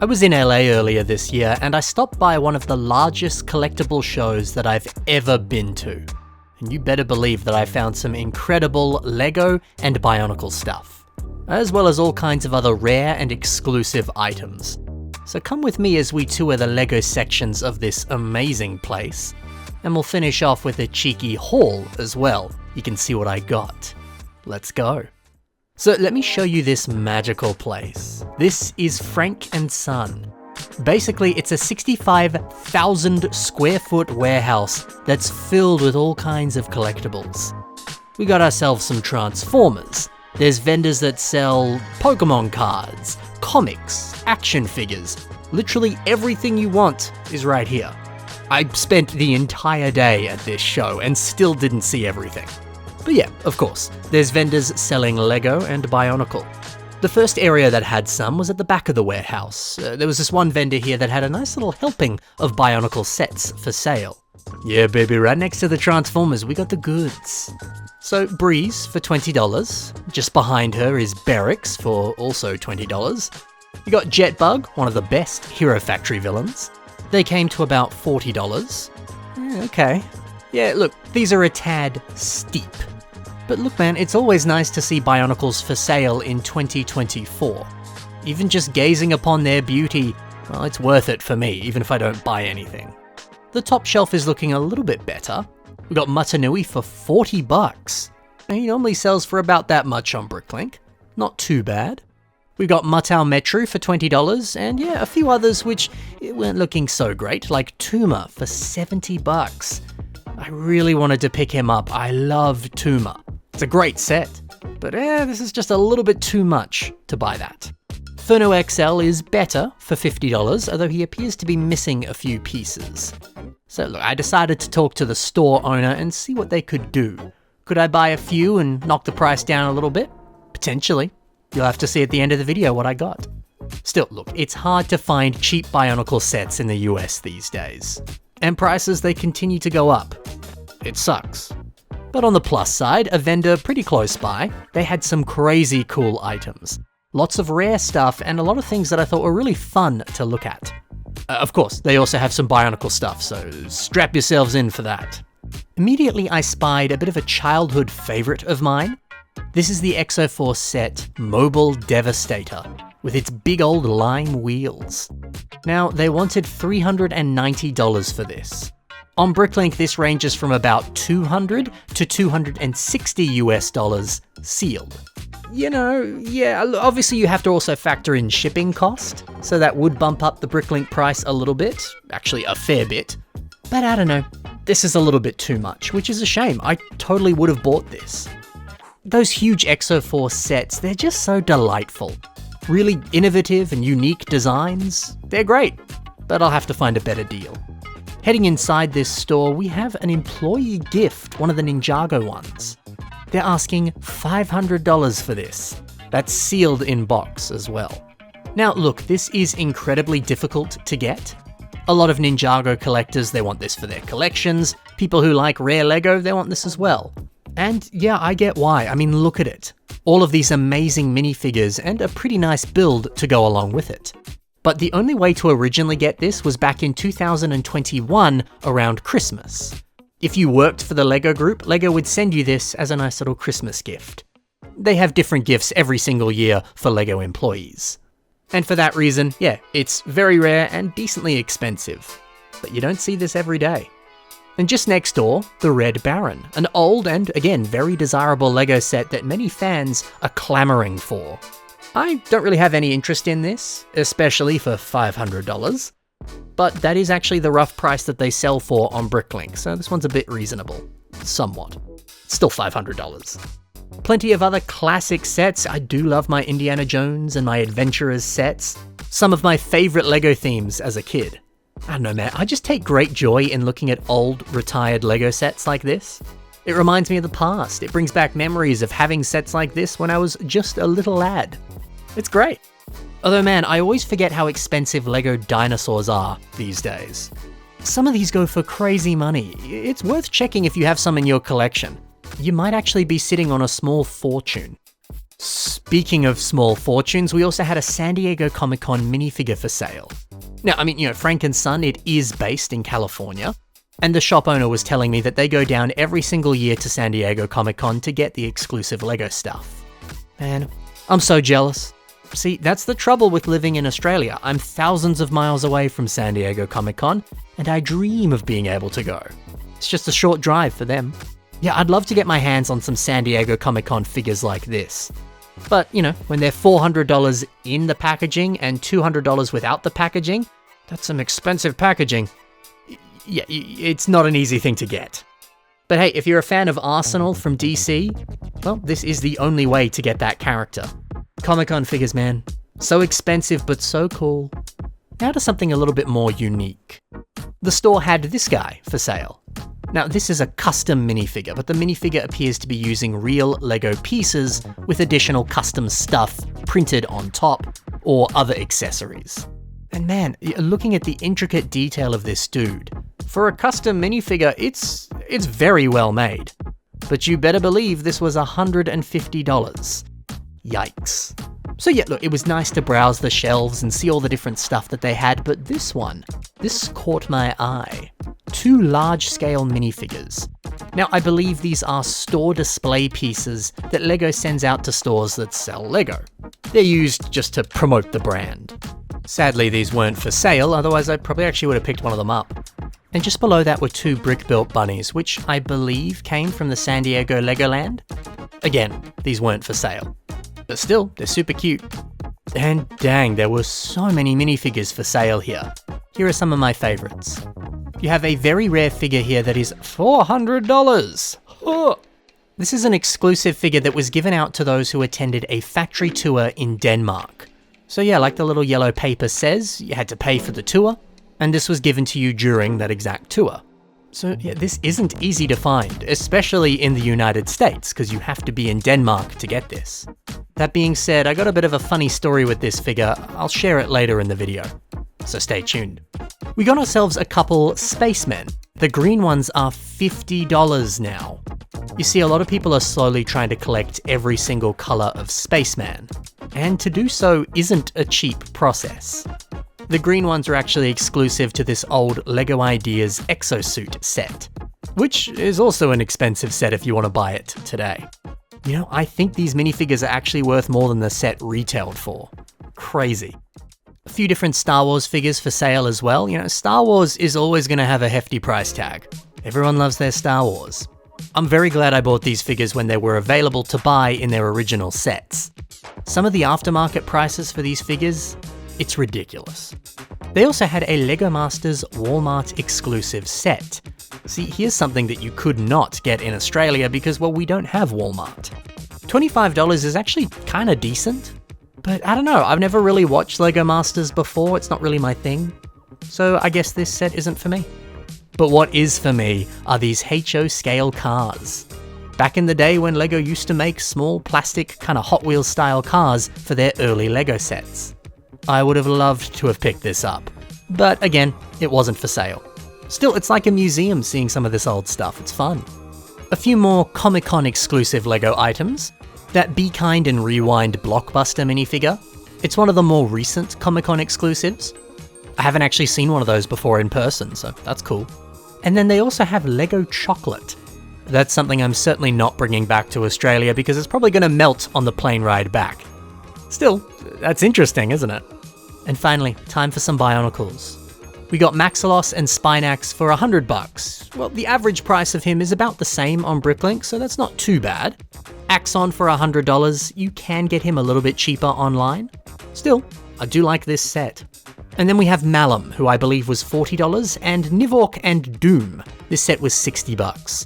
I was in LA earlier this year and I stopped by one of the largest collectible shows that I've ever been to. And you better believe that I found some incredible Lego and Bionicle stuff, as well as all kinds of other rare and exclusive items. So come with me as we tour the Lego sections of this amazing place, and we'll finish off with a cheeky haul as well. You can see what I got. Let's go. So let me show you this magical place. This is Frank & Son. Basically, it's a 65,000 square foot warehouse that's filled with all kinds of collectibles. We got ourselves some Transformers. There's vendors that sell Pokemon cards, comics, action figures. Literally everything you want is right here. I spent the entire day at this show and still didn't see everything. But yeah, of course, there's vendors selling Lego and Bionicle. The first area that had some was at the back of the warehouse. There was this one vendor here that had a nice little helping of Bionicle sets for sale. Yeah baby, right next to the Transformers we got the goods. So Breeze for $20, just behind her is Barracks for also $20. You got Jetbug, one of the best Hero Factory villains. They came to about $40. Okay. Yeah, look, these are a tad steep. But look man, it's always nice to see Bionicles for sale in 2024. Even just gazing upon their beauty, well, it's worth it for me, even if I don't buy anything. The top shelf is looking a little bit better. We got Mutanui for $40. And he normally sells for about that much on Bricklink. Not too bad. We got Mutau Metru for $20, and yeah, a few others which weren't looking so great, like Tuma for $70. I really wanted to pick him up. I love Tuma. It's a great set, but this is just a little bit too much to buy that. Furno XL is better for $50, although he appears to be missing a few pieces. So look, I decided to talk to the store owner and see what they could do. Could I buy a few and knock the price down a little bit? Potentially. You'll have to see at the end of the video what I got. Still, look, it's hard to find cheap Bionicle sets in the US these days. And prices, they continue to go up. It sucks. But on the plus side, a vendor pretty close by, they had some crazy cool items. Lots of rare stuff and a lot of things that I thought were really fun to look at. Of course, they also have some Bionicle stuff, so strap yourselves in for that. Immediately I spied a bit of a childhood favorite of mine. This is the Exoforce set Mobile Devastator, with its big old lime wheels. Now, they wanted $390 for this. On Bricklink, this ranges from about $200 to $260 US sealed. You know, yeah, obviously you have to also factor in shipping cost, so that would bump up the Bricklink price a little bit, actually a fair bit. But I don't know, this is a little bit too much, which is a shame. I totally would have bought this. Those huge Exoforce sets, they're just so delightful. Really innovative and unique designs. They're great, but I'll have to find a better deal. Heading inside this store, we have an employee gift, one of the Ninjago ones. They're asking $500 for this. That's sealed in box as well. Now look, this is incredibly difficult to get. A lot of Ninjago collectors, they want this for their collections. People who like rare Lego, they want this as well. And yeah, I get why. I mean, look at it. All of these amazing minifigures and a pretty nice build to go along with it. But the only way to originally get this was back in 2021 around Christmas. If you worked for the Lego group, Lego would send you this as a nice little Christmas gift. They have different gifts every single year for Lego employees. And for that reason, yeah, it's very rare and decently expensive. But you don't see this every day. And just next door, the Red Baron, an old and, again, very desirable Lego set that many fans are clamoring for. I don't really have any interest in this, especially for $500, but that is actually the rough price that they sell for on Bricklink, so this one's a bit reasonable. Somewhat. Still $500. Plenty of other classic sets. I do love my Indiana Jones and my Adventurers sets. Some of my favorite Lego themes as a kid. I don't know, man, I just take great joy in looking at old, retired Lego sets like this. It reminds me of the past. It brings back memories of having sets like this when I was just a little lad. It's great. Although man, I always forget how expensive Lego dinosaurs are these days. Some of these go for crazy money. It's worth checking if you have some in your collection. You might actually be sitting on a small fortune. Speaking of small fortunes, we also had a San Diego Comic-Con minifigure for sale. Now, I mean, Frank & Son, it is based in California, and the shop owner was telling me that they go down every single year to San Diego Comic-Con to get the exclusive LEGO stuff. Man, I'm so jealous. See, that's the trouble with living in Australia. I'm thousands of miles away from San Diego Comic-Con, and I dream of being able to go. It's just a short drive for them. Yeah, I'd love to get my hands on some San Diego Comic-Con figures like this. But, when they're $400 in the packaging and $200 without the packaging, that's some expensive packaging. Yeah, it's not an easy thing to get. But hey, if you're a fan of Arsenal from DC, well, this is the only way to get that character. Comic-Con figures, man. So expensive, but so cool. Now to something a little bit more unique. The store had this guy for sale. Now, this is a custom minifigure, but the minifigure appears to be using real LEGO pieces with additional custom stuff printed on top or other accessories. And man, looking at the intricate detail of this dude, for a custom minifigure, it's very well made. But you better believe this was $150. Yikes. So yeah, look, it was nice to browse the shelves and see all the different stuff that they had, but this caught my eye. 2 large-scale minifigures. Now, I believe these are store display pieces that LEGO sends out to stores that sell LEGO. They're used just to promote the brand. Sadly, these weren't for sale, otherwise I probably actually would have picked one of them up. And just below that were 2 brick-built bunnies, which I believe came from the San Diego Legoland. Again, these weren't for sale. But still, they're super cute. And dang, there were so many minifigures for sale here. Here are some of my favorites. You have a very rare figure here that is $400. Oh. This is an exclusive figure that was given out to those who attended a factory tour in Denmark. So yeah, like the little yellow paper says, you had to pay for the tour, and this was given to you during that exact tour. So yeah, this isn't easy to find, especially in the United States, because you have to be in Denmark to get this. That being said, I got a bit of a funny story with this figure. I'll share it later in the video, so stay tuned. We got ourselves a couple spacemen. The green ones are $50 now. You see, a lot of people are slowly trying to collect every single color of Spaceman, and to do so isn't a cheap process. The green ones are actually exclusive to this old LEGO Ideas Exosuit set, which is also an expensive set if you want to buy it today. I think these minifigures are actually worth more than the set retailed for. Crazy. A few different Star Wars figures for sale as well. Star Wars is always going to have a hefty price tag. Everyone loves their Star Wars. I'm very glad I bought these figures when they were available to buy in their original sets. Some of the aftermarket prices for these figures, it's ridiculous. They also had a LEGO Masters Walmart exclusive set. See, here's something that you could not get in Australia because, well, we don't have Walmart. $25 is actually kind of decent, but I don't know, I've never really watched LEGO Masters before, it's not really my thing. So I guess this set isn't for me. But what is for me are these HO scale cars. Back in the day when LEGO used to make small plastic kind of Hot Wheels style cars for their early LEGO sets. I would have loved to have picked this up, but again, it wasn't for sale. Still, it's like a museum seeing some of this old stuff, it's fun. A few more Comic-Con exclusive LEGO items. That Be Kind and Rewind Blockbuster minifigure. It's one of the more recent Comic-Con exclusives. I haven't actually seen one of those before in person, so that's cool. And then they also have LEGO Chocolate. That's something I'm certainly not bringing back to Australia because it's probably going to melt on the plane ride back. Still, that's interesting, isn't it? And finally, time for some Bionicles. We got Maxilos and Spinax for $100. Well, the average price of him is about the same on Bricklink, so that's not too bad. Axon for $100, you can get him a little bit cheaper online. Still, I do like this set. And then we have Malum, who I believe was $40, and Nivork and Doom. This set was $60.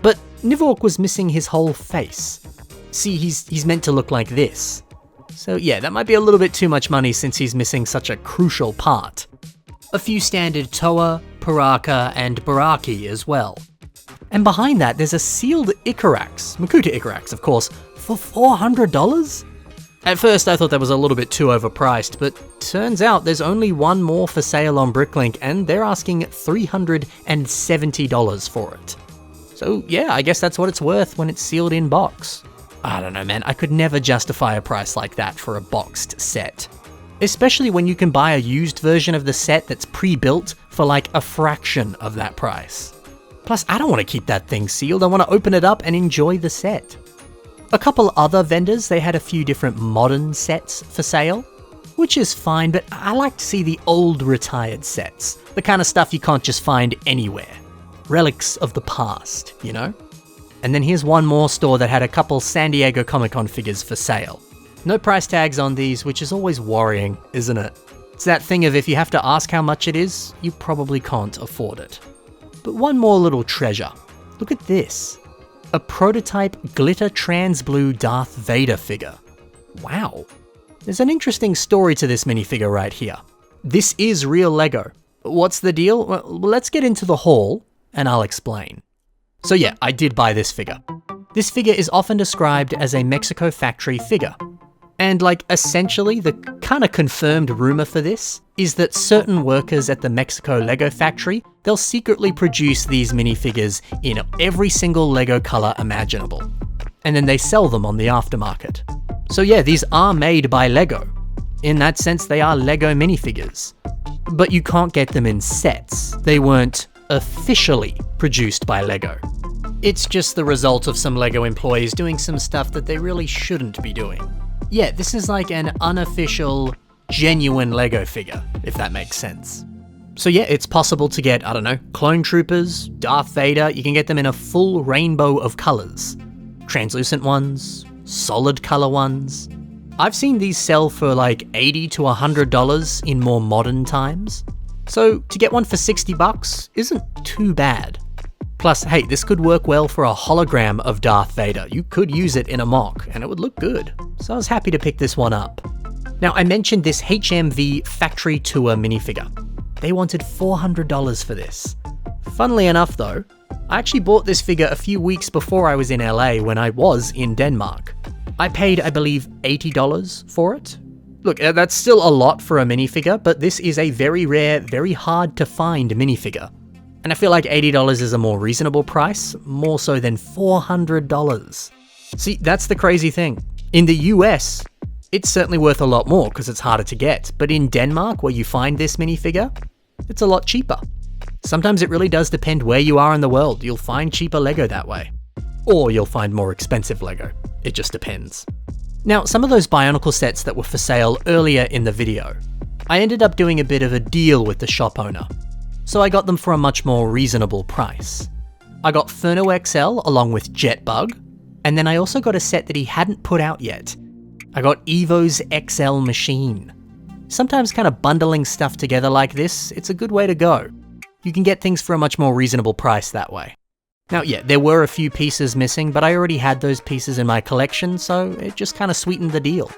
But Nivork was missing his whole face. See, he's meant to look like this. So yeah, that might be a little bit too much money since he's missing such a crucial part. A few standard Toa, Paraka, and Baraki as well. And behind that, there's a sealed Icarax, Makuta Icarax, of course, for $400? At first, I thought that was a little bit too overpriced, but turns out there's only one more for sale on Bricklink, and they're asking $370 for it. So yeah, I guess that's what it's worth when it's sealed in box. I don't know, man, I could never justify a price like that for a boxed set. Especially when you can buy a used version of the set that's pre-built for like a fraction of that price. Plus, I don't want to keep that thing sealed, I want to open it up and enjoy the set. A couple other vendors, they had a few different modern sets for sale, which is fine, but I like to see the old retired sets, the kind of stuff you can't just find anywhere. Relics of the past, you know? And then here's one more store that had a couple San Diego Comic-Con figures for sale. No price tags on these, which is always worrying, isn't it? It's that thing of if you have to ask how much it is, you probably can't afford it. But one more little treasure. Look at this. A prototype glitter trans blue Darth Vader figure. Wow. There's an interesting story to this minifigure right here. This is real Lego. What's the deal? Well, let's get into the haul and I'll explain. So yeah, I did buy this figure. This figure is often described as a Mexico factory figure. And like essentially the kind of confirmed rumor for this is that certain workers at the Mexico Lego factory, they'll secretly produce these minifigures in every single Lego color imaginable. And then they sell them on the aftermarket. So yeah, these are made by Lego. In that sense, they are Lego minifigures. But you can't get them in sets. They weren't officially produced by Lego. It's just the result of some Lego employees doing some stuff that they really shouldn't be doing. Yeah, this is like an unofficial, genuine Lego figure, if that makes sense. So yeah, it's possible to get, I don't know, clone troopers, Darth Vader, you can get them in a full rainbow of colors. Translucent ones, solid color ones. I've seen these sell for like $80 to $100 in more modern times. So to get one for $60 isn't too bad. Plus, hey, this could work well for a hologram of Darth Vader. You could use it in a mock, and it would look good. So I was happy to pick this one up. Now, I mentioned this HMV Factory Tour minifigure. They wanted $400 for this. Funnily enough though, I actually bought this figure a few weeks before I was in LA when I was in Denmark. I paid, I believe, $80 for it. Look, that's still a lot for a minifigure, but this is a very rare, very hard to find minifigure. And I feel like $80 is a more reasonable price, more so than $400. See, that's the crazy thing. In the US, it's certainly worth a lot more because it's harder to get, but in Denmark, where you find this minifigure, it's a lot cheaper. Sometimes it really does depend where you are in the world. You'll find cheaper Lego that way. Or you'll find more expensive Lego. It just depends. Now, some of those Bionicle sets that were for sale earlier in the video, I ended up doing a bit of a deal with the shop owner. So I got them for a much more reasonable price. I got Furno XL along with Jetbug, and then I also got a set that he hadn't put out yet. I got Evo's XL Machine. Sometimes kind of bundling stuff together like this, it's a good way to go. You can get things for a much more reasonable price that way. Now yeah, there were a few pieces missing, but I already had those pieces in my collection, so it just kind of sweetened the deal.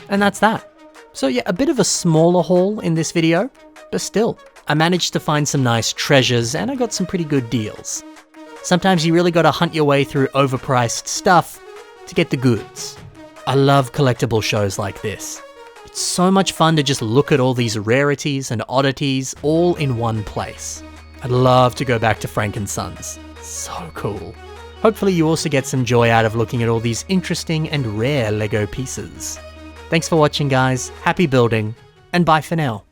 And that's that. So yeah, a bit of a smaller haul in this video, but still, I managed to find some nice treasures and I got some pretty good deals. Sometimes you really gotta hunt your way through overpriced stuff to get the goods. I love collectible shows like this. It's so much fun to just look at all these rarities and oddities all in one place. I'd love to go back to Frank & Sons. So cool. Hopefully you also get some joy out of looking at all these interesting and rare Lego pieces. Thanks for watching guys, happy building, and bye for now.